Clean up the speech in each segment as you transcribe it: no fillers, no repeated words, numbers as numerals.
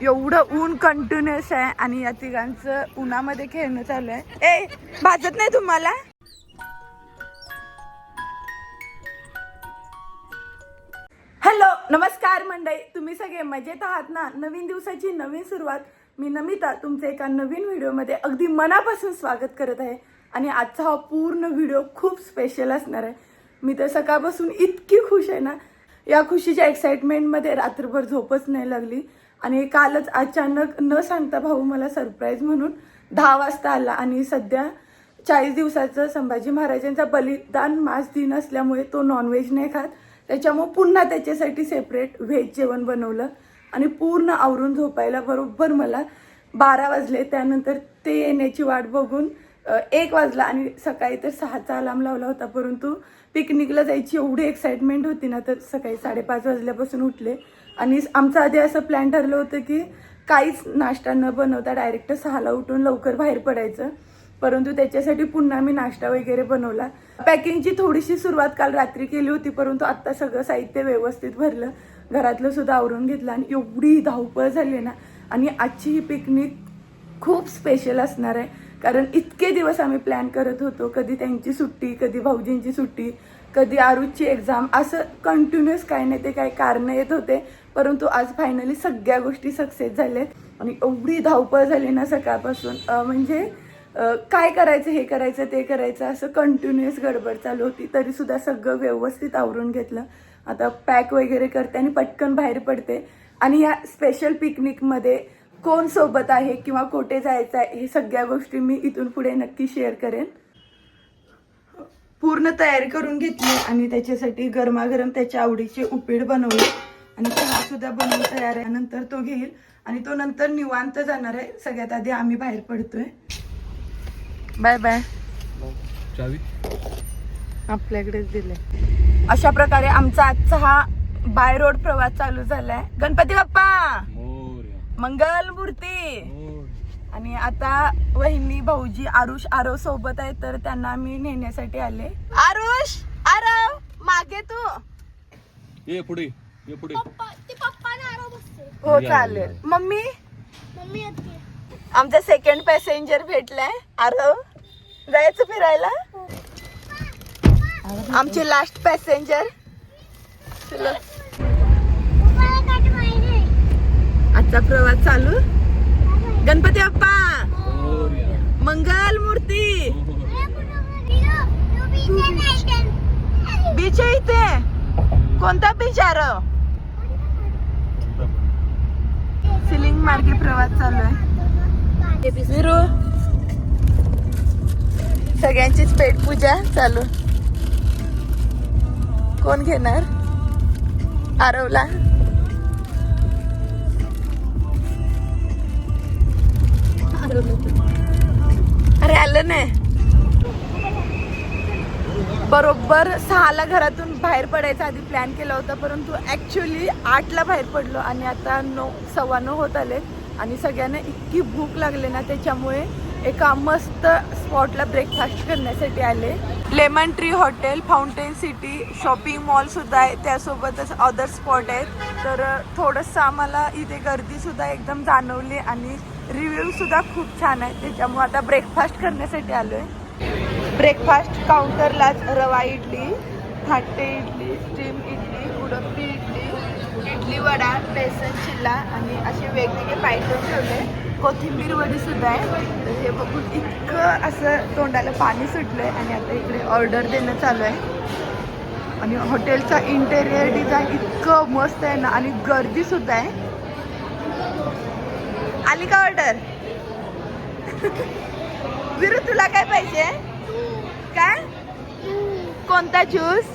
एवढं ऊन कंटिन्युअस आहे आणि या तिघांचं उन्हामध्ये खेळणं चालू आहे. ए भाजत नाही तुम्हाला? हॅलो नमस्कार मंडळी, तुम्ही सगळे मजेत आहात ना? नवीन दिवसाची नवीन सुरुवात. मी नमिता तुमचे एका नवीन व्हिडिओमध्ये अगदी मनापासून स्वागत करत आहे. आणि आजचा हा पूर्ण व्हिडिओ खूप स्पेशल असणार आहे. मी तर सकाळपासून इतकी खुश आहे ना, या खुशीच्या एक्साइटमेंटमध्ये रात्रभर झोपच नाही लागली. आणि कालच अचानक न सांगता भाऊ मला सरप्राईज म्हणून 10 वाजता आला. आणि सध्या 40 दिवसाचं संभाजी महाराजांचा बलिदान मास दिन असल्यामुळे तो नॉनव्हेज नाही खात. त्याच्यामुळे पुन्हा त्याच्यासाठी सेपरेट व्हेज जेवण बनवलं आणि पूर्ण आवरून झोपायला बरोबर मला 12 वाजले. त्यानंतर ते येण्याची वाट बघून 1 वाजला आणि सकाळी तर 6चा अलार्म लावला होता. परंतु पिकनिकला जायची एवढी एक्साइटमेंट होती ना, तर सकाळी 5:30 वाजल्यापासून उठले. आणि आमचं आधी असं प्लॅन ठरलं होतं की काहीच नाश्ता न बनवता डायरेक्ट 6ला उठून लवकर बाहेर पडायचं. परंतु त्याच्यासाठी पुन्हा मी नाश्ता वगैरे बनवला. पॅकिंगची थोडीशी सुरुवात काल रात्री केली होती, परंतु आत्ता सगळं साहित्य व्यवस्थित भरलं, घरातलं सुद्धा आवरून घेतलं. आणि एवढी धावपळ झाली ना. आणि आजची ही पिकनिक खूप स्पेशल असणार आहे, कारण इतके दिवस आम्ही प्लॅन करत होतो. कधी त्यांची सुट्टी, कधी भाऊजींची सुट्टी, कधी आरुषची एक्झाम, असं कंटिन्युअस काही नाही ते काही कारणं येत होते. परंतु आज फायनली सगळ्या गोष्टी सक्सेस झाल्या. आणि एवढी धावपळ झाली ना सकाळपासून, म्हणजे काय करायचं, हे करायचं, ते करायचं, असं कंटिन्युअस गडबड चालू होती. तरी सुद्धा सगळं व्यवस्थित आवरून घेतलं. आता पॅक वगैरे करते आणि पटकन बाहेर पडते. आणि या स्पेशल पिकनिकमध्ये कोण सोबत आहे किंवा कुठे जायचं आहे हे सगळ्या गोष्टी मी इथून पुढे नक्की शेअर करेन. पूर्ण तयारी करून घेतली आणि त्याच्यासाठी गरमागरम त्याच्या आवडीचे उपीट बनवले आणि चहा सुद्धा बनवून तयार आहे. नंतर तो घेईल आणि तो नंतर निवांत जाणार आहे. सगळ्यात आधी आम्ही बाहेर पडतोय. Bye bye. चावी आपल्याकडेच दिले. अशा प्रकारे आमचा आजचा हा बाय रोड प्रवास चालू झालाय. गणपती बाप्पा मंगल मूर्ती. आणि आता वहिनी, भाऊजी, आरुष, आरव सोबत आहे, तर त्यांना मी नेण्यासाठी आले. आरुष, आरव मागे तू ये पुढे, ये पुढे. हो चालेल. मम्मी आमचा सेकंड पॅसेंजर भेटलाय आरव. जायचं फिरायला. आमचे लास्ट पॅसेंजर. आजचा प्रवास चालू. गणपती बाप्पा मंगल मूर्ती. बीच आहे इथे. कोणता बीच आरव? सिलिंग मार्गे प्रवास चालू आहे. विरू सगळ्यांचीच पेट पूजा चालू. कोण घेणार? आरवला. अरे आलं नाही. बरोबर 6ला घरातून बाहेर पडायचा आधी प्लॅन केला होता, परंतु ऍक्च्युली 8ला बाहेर पडलो आणि आता 9, 9:15 होत आले. आणि सगळ्यांना इतकी भूक लागली ना, त्याच्यामुळे एका मस्त स्पॉटला ब्रेकफास्ट करण्यासाठी आले. Lemon tree hotel, fountain city, shopping mall सुद्धा आहे, त्यासोबतच अदर स्पॉट आहेत. तर थोडंसं आम्हाला इथे गर्दी सुद्धा एकदम जाणवली आणि रिव्ह्यू सुद्धा खूप छान आहे. त्याच्यामुळे आता ब्रेकफास्ट करण्यासाठी आलोय. ब्रेकफास्ट काउंटरलाच रवा इडली, थाटे इडली, स्टीम इडली, उडपी इडली, इडली वडा, बेसन चिल्ला आणि असे वेगवेगळे आयटम ठेवले. कोथिंबीर वडी सुद्धा आहे. तर हे बघून इतकं असं तोंडाला पाणी सुटलंय. आणि आता इकडे ऑर्डर देणं चालू आहे. आणि हॉटेलचा इंटेरियर डिझाईन इतकं मस्त आहे ना, आणि गर्दी सुद्धा आहे. आली का ऑर्डर? विरू तुला काय पाहिजे? काय? कोणता ज्यूस?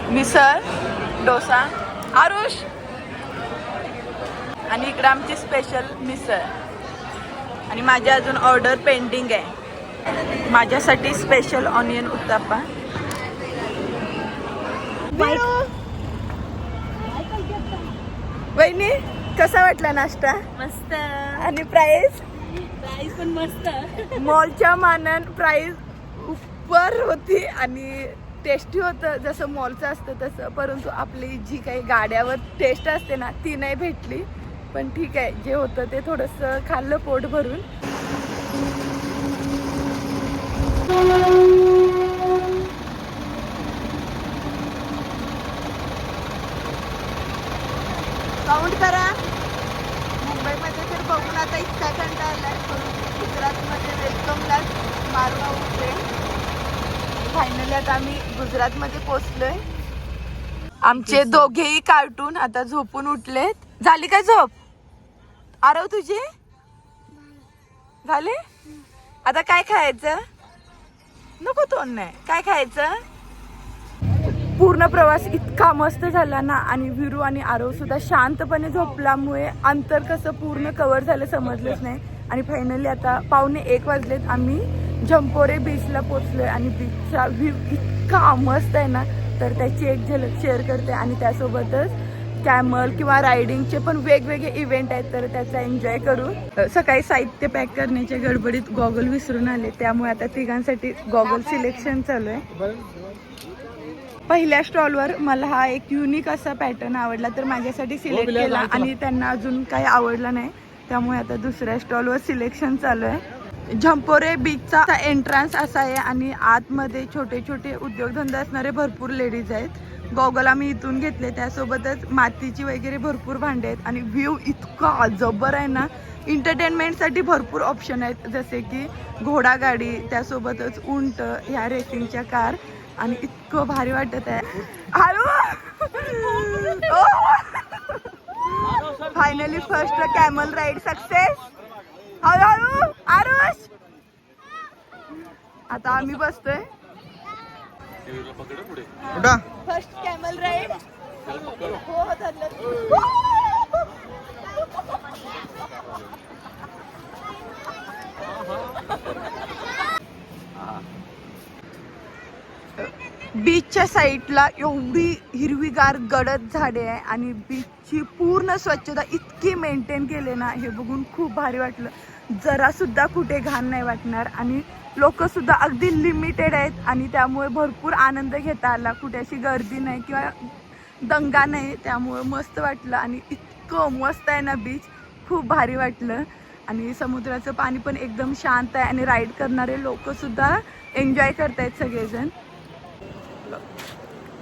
मिसळ, डोसा, आरुष. आणि इकडे आमची स्पेशल मिसळ. आणि माझ्या अजून ऑर्डर पेंडिंग आहे. माझ्यासाठी स्पेशल ऑनियन उत्तापा. वहिनी कसा वाटला नाश्ता? मस्त. आणि प्राइस? प्राइस पण मस्त. मॉलच्या मानान प्राइस उपर होती आणि टेस्टी होतं जसं मॉलचं असतं तसं, परंतु आपली जी काही गाड्यावर टेस्ट असते ना ती नाही भेटली. पण ठीक आहे, जे होतं ते थोडंसं खाल्लं पोट भरून. काउंट करा. मुंबईमध्ये तर बघून आता इतका कंटाळा आलाय, परंतु गुजरातमध्ये वेलकमलाच मारवा उठले. फायनली आता आम्ही गुजरातमध्ये पोहोचलोय. आमचे दोघेही कार्टून आता झोपून उठलेत. झाली का झोप आरव तुझी? झाले. आता काय खायचं? नको तोंड नाही, काय खायचं? पूर्ण प्रवास इतका मस्त झाला ना, आणि विरू आणि आरव सुद्धा शांतपणे झोपल्यामुळे अंतर कसं पूर्ण कव्हर झालं समजलंच नाही. आणि फायनली आता 1:15 वाजलेत, आम्ही झंपोरे बीचला पोचलोय. आणि बीचचा व्ह्यू इतका मस्त आहे ना, तर त्याची एक झलक शेअर करते. आणि त्यासोबतच कॅमल किंवा रायडिंगचे पण वेगवेगळे इव्हेंट आहेत, तर त्याचा एन्जॉय करू. सकाळी साहित्य पॅक करण्याच्या गडबडीत गॉगल विसरून आले, त्यामुळे आता तिघांसाठी गॉगल सिलेक्शन चालू आहे. पहिल्या स्टॉलवर मला हा एक युनिक असा पॅटर्न आवडला, तर माझ्यासाठी सिलेक्ट केला. आणि त्यांना अजून काही आवडलं नाही, त्यामुळे आता दुसऱ्या स्टॉलवर सिलेक्शन चालू आहे. झंपोरे बीचचा एंट्रन्स असा आहे, आणि आतमध्ये छोटे छोटे उद्योगधंदे असणारे भरपूर लेडीज आहेत. गॉगल आम्ही इथून घेतले, त्यासोबतच मातीची वगैरे भरपूर भांडे आहेत. आणि व्ह्यू इतका जबर आहे ना, एंटरटेनमेंटसाठी भरपूर ऑप्शन आहेत, जसे की घोडागाडी, त्यासोबतच उंट, ह्या रेसिंगच्या कार. आणि इतकं भारी वाटत आहे. Finally first camel ride success. हळूहळू आरुष. आता आम्ही बसतोय. First camel ride. हो धरलं. बीचच्या साईडला एवढी हिरवीगार गडद झाडे आहे, आणि बीचची पूर्ण स्वच्छता इतकी मेंटेन केले ना, हे बघून खूप भारी वाटलं. जरा सुद्धा कुठे घाण नाही वाटणार, आणि लोक सुद्धा अगदी लिमिटेड आहेत, आणि त्यामुळे भरपूर आनंद घेता आला. कुठे अशी गर्दी नाही किंवा दंगा नाही, त्यामुळे मस्त वाटलं. आणि इतकं मस्त आहे ना बीच, खूप भारी वाटलं. आणि समुद्राचं पाणी पण एकदम शांत आहे, आणि राईड करणारे लोक सुद्धा एन्जॉय करतायत सगळेजण.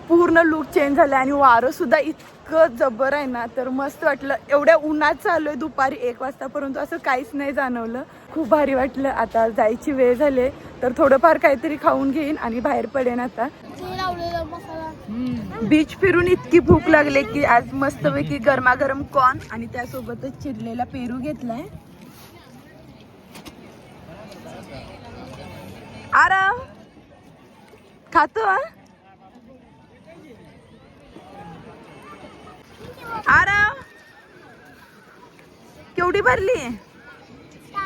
पूर्ण लुक चेंज झाला, आणि वारं सुद्धा इतकं जबर आहे ना, तर मस्त वाटलं. एवढ्या उन्हात चाललोय दुपारी 1 वाजता, परंतु असं काहीच नाही जाणवलं. खूप भारी वाटलं. आता जायची वेळ झाली, तर थोडंफार काहीतरी खाऊन घेईन आणि बाहेर पडेन. आता बीच फिरून इतकी भूक लागले की आज मस्तपैकी गरमागरम कॉर्न आणि त्यासोबतच चिरलेला पेरू घेतलाय. आराम खातो. आराम केवढी भरली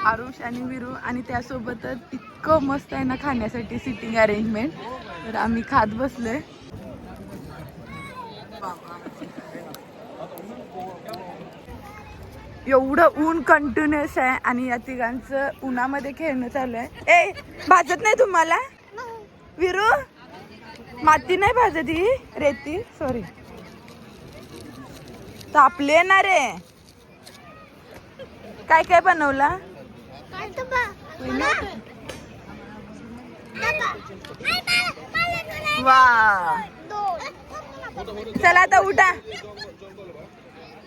आरुष आणि विरू. आणि त्यासोबतच इतकं मस्त आहे ना खाण्यासाठी सिटिंग अरेंजमेंट, तर आम्ही खात बसलोय. एवढं ऊन कंटिन्युअस आहे, आणि या तिघांचं उन्हामध्ये खेळणं चालू आहे. ए भाजत नाही तुम्हाला विरू? माती नाही भाजत, ही रेती. सॉरी, तापले ना रे. काय काय बनवला? वा, चला आता उठा.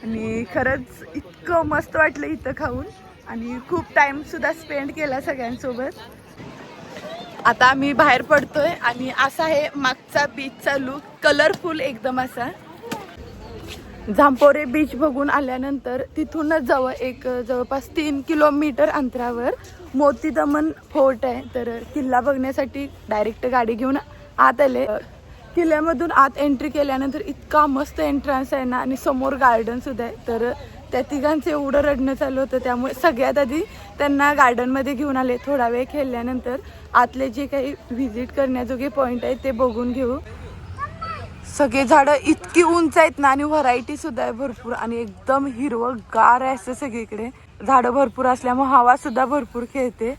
आणि खरंच इतकं मस्त वाटलं इथं खाऊन, आणि खूप टाइम सुद्धा स्पेंड केला सगळ्यांसोबत. आता आम्ही बाहेर पडतोय, आणि असा आहे मागचा बीचचा लुक, कलरफुल एकदम असा. झांपोरे बीच बघून आल्यानंतर तिथूनच जवळपास 3 किलोमीटर अंतरावर मोती दमन फोर्ट आहे. तर किल्ला बघण्यासाठी डायरेक्ट गाडी घेऊन आत आले. किल्ल्यामधून आत एंट्री केल्यानंतर इतका मस्त एंट्रन्स आहे ना, आणि समोर गार्डन सुद्धा आहे. तर त्या तिघांचं एवढं रडणं चालू होतं, त्यामुळे सगळ्यात आधी त्यांना गार्डनमध्ये घेऊन आले. थोडा वेळ खेळल्यानंतर आतले जे काही व्हिजिट करण्याजोगे पॉईंट आहेत ते बघून घेऊ. सगळे झाडं इतकी उंच आहेत ना, आणि व्हरायटी सुद्धा आहे भरपूर, आणि एकदम हिरवंगार आहे असं सगळीकडे. झाडं भरपूर असल्यामुळे हवा सुद्धा भरपूर खेळते.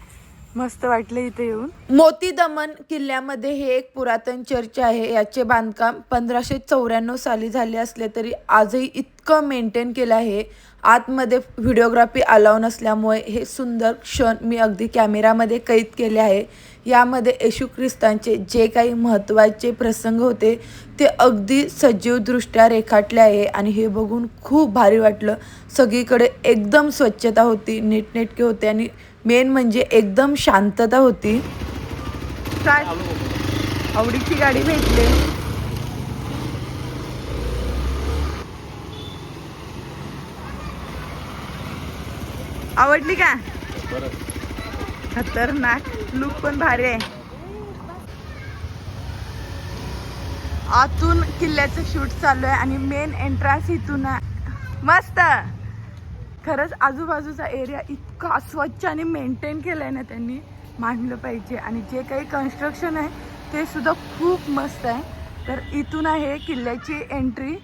मस्त वाटलं इथे येऊन. मोती दमन किल्ल्यामध्ये हे एक पुरातन चर्च आहे. याचे बांधकाम 1594 साली झाले असले तरी आजही इतकं मेंटेन केलं आहे. आतमध्ये व्हिडिओग्राफी अलाव नसल्यामुळे हे सुंदर क्षण मी अगदी कॅमेरामध्ये कैद केले आहे. यामध्ये येशू ख्रिस्तांचे जे काही महत्त्वाचे प्रसंग होते ते अगदी सजीवदृष्ट्या रेखाटले आहे आणि हे बघून खूप भारी वाटलं. सगळीकडे एकदम स्वच्छता होती, नीटनेटके होते आणि मेन म्हणजे एकदम शांतता होती. काय आवडीची गाडी भेटली. आवडली का? खतरनाक लुक पण भारी आहे. आतून किल्ल्याचं शूट चालू आहे आणि मेन एंट्रन्स इथून आहे. मस्त. खरंच आजूबाजूचा एरिया इतका स्वच्छ आणि मेंटेन केलाय ना त्यांनी, मानलं पाहिजे. आणि जे काही कन्स्ट्रक्शन आहे ते सुद्धा खूप मस्त आहे. तर इथून आहे किल्ल्याची एंट्री.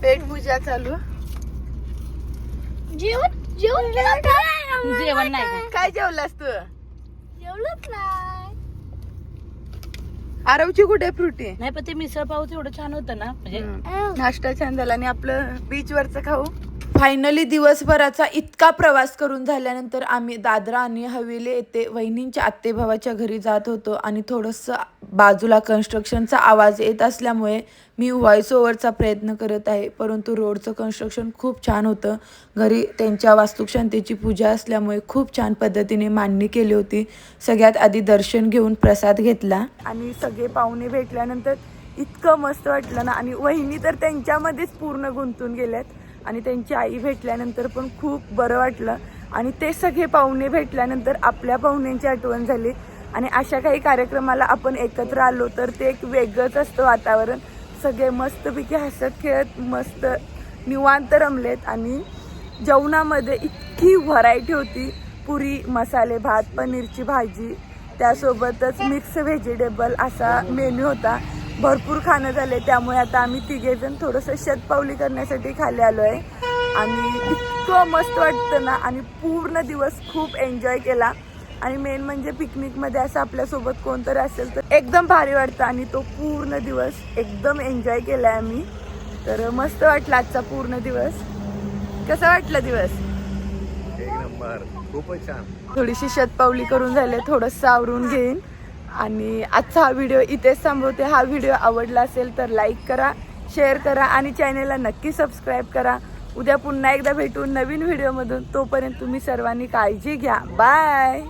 पेटपूजा चालू. जेवण नाही काय जेवलास तू? जेवलंच नाही. आरवची कुठे फ्रुटी? नाही पण ते मिसळ पाव तेवढं छान होतं ना, म्हणजे नाश्ता छान झाला आणि आपलं बीच वरचं खाऊ. फायनली दिवसभराचा इतका प्रवास करून झाल्यानंतर आम्ही दादरा आणि हवेली येथे वहिनींच्या आत्तेभावाच्या घरी जात होतो आणि थोडंसं बाजूला कन्स्ट्रक्शनचा आवाज येत असल्यामुळे मी व्हॉइस ओव्हरचा प्रयत्न करत आहे. परंतु रोडचं कन्स्ट्रक्शन खूप छान होतं. घरी त्यांच्या वास्तुशांतीची पूजा असल्यामुळे खूप छान पद्धतीने मांडणी केली होती. सगळ्यात आधी दर्शन घेऊन प्रसाद घेतला आणि सगळे पाहुणे भेटल्यानंतर इतकं मस्त वाटलं ना. आणि वहिनी तर त्यांच्यामध्येच पूर्ण गुंतून गेल्यात आणि त्यांची आई भेटल्यानंतर पण खूप बरं वाटलं. आणि ते सगळे पाहुणे भेटल्यानंतर आपल्या पाहुण्यांची आठवण झाली. आणि अशा काही कार्यक्रमाला आपण एकत्र आलो तर ते एक वेगळंच असतं वातावरण. सगळे मस्तपैकी हसत खेळत मस्त निवांत रमलेत. आणि जेवणामध्ये इतकी व्हरायटी होती. पुरी, मसाले भात, पनीरची भाजी, त्यासोबतच मिक्स व्हेजिटेबल असा मेन्यू होता. भरपूर खाणं झाले. त्यामुळे आता आम्ही तिघेजण थोडंसं शतपावली करण्यासाठी खाली आलो आहे. आणि इतकं मस्त वाटतं ना. आणि पूर्ण दिवस खूप एन्जॉय केला. आणि मेन म्हणजे पिकनिकमध्ये असं आपल्यासोबत कोणतरी असेल तर एकदम भारी वाटतं. आणि तो पूर्ण दिवस एकदम एन्जॉय केला आहे आम्ही. तर मस्त वाटला आजचा पूर्ण दिवस. कसा वाटला दिवस? एक नंबर, खूपच छान. थोडीशी शतपावली करून झाले, थोडंसं आवरून घेईन. आणि आजचा हा व्हिडिओ इथेच थांबवते. हा व्हिडिओ आवडला असेल तर लाईक करा, शेअर करा आणि चॅनेलला नक्की सबस्क्राईब करा. उद्या पुन्हा एकदा भेटू नवीन व्हिडिओमधून. तोपर्यंत तुम्ही सर्वांनी काळजी घ्या. बाय.